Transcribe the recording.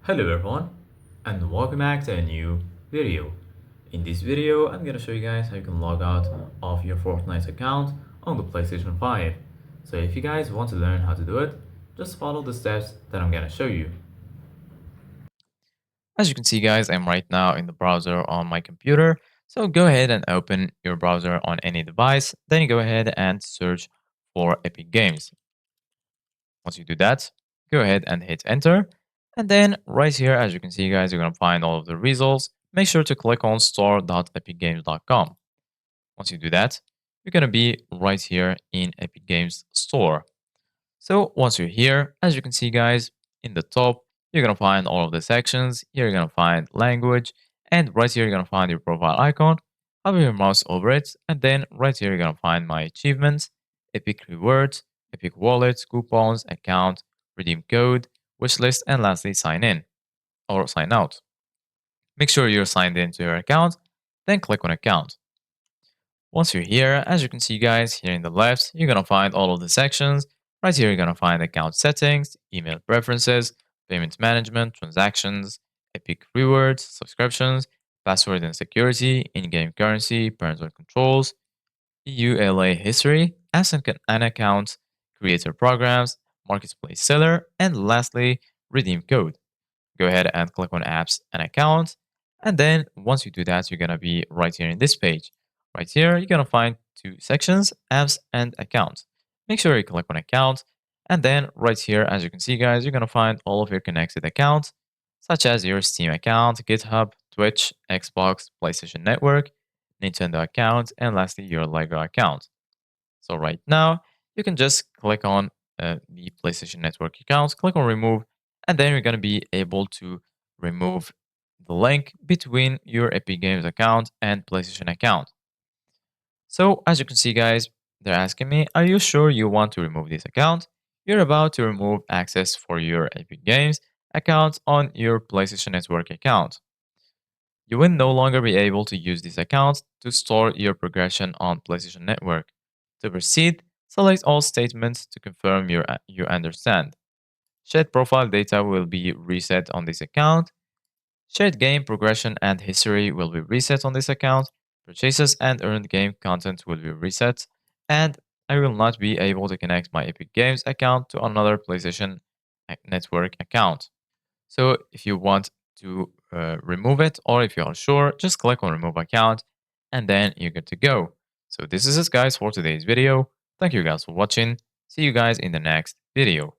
Hello everyone and welcome back to a new video. In this video I'm gonna show you guys how you can log out of your Fortnite account on the PlayStation 5. So if you guys want to learn how to do it, just follow the steps that I'm gonna show you. As you can see, guys, I'm right now in the browser on my computer. So go ahead and open your browser on any device. Then you go ahead and search for Epic Games. Once you do that, go ahead and hit enter. And then right here, as you can see, guys, you're going to find all of the results. Make sure to click on store.epicgames.com. Once you do that, you're going to be right here in Epic Games Store. So once you're here, as you can see, guys, in the top, you're going to find all of the sections. Here, you're going to find language. And right here, you're going to find your profile icon. Hover your mouse over it. And then right here, you're going to find my achievements, Epic Rewards, Epic Wallets, coupons, account, redeem code, wishlist, and lastly, sign in or sign out. Make sure you're signed into your account. Then click on account. Once you're here, as you can see, guys, here in the left, you're going to find all of the sections. Right here, you're going to find account settings, email preferences, payment management, transactions, Epic rewards, subscriptions, password and security, in-game currency, parental controls, EULA history, as an account, creator programs, marketplace seller, and lastly, redeem code. Go ahead and click on apps and accounts. And then once you do that, you're going to be right here in this page. Right here, you're going to find two sections, apps and accounts. Make sure you click on account. And then right here, as you can see, guys, you're going to find all of your connected accounts, such as your Steam account, GitHub, Twitch, Xbox, PlayStation Network, Nintendo account, and lastly, your Lego account. So right now, you can just click on the PlayStation Network account, click on remove, and then you're going to be able to remove the link between your Epic Games account and PlayStation account. So as you can see, guys, they're asking me, are you sure you want to remove this account? You're about to remove access for your Epic Games account on your PlayStation Network account. You will no longer be able to use this account to store your progression on PlayStation Network. To proceed, select all statements to confirm you understand. Shared profile data will be reset on this account. Shared game progression and history will be reset on this account. Purchases and earned game content will be reset. And I will not be able to connect my Epic Games account to another PlayStation Network account. So if you want to remove it or if you're unsure, just click on remove account and then you're good to go. So this is it guys for today's video. Thank you guys for watching. See you guys in the next video.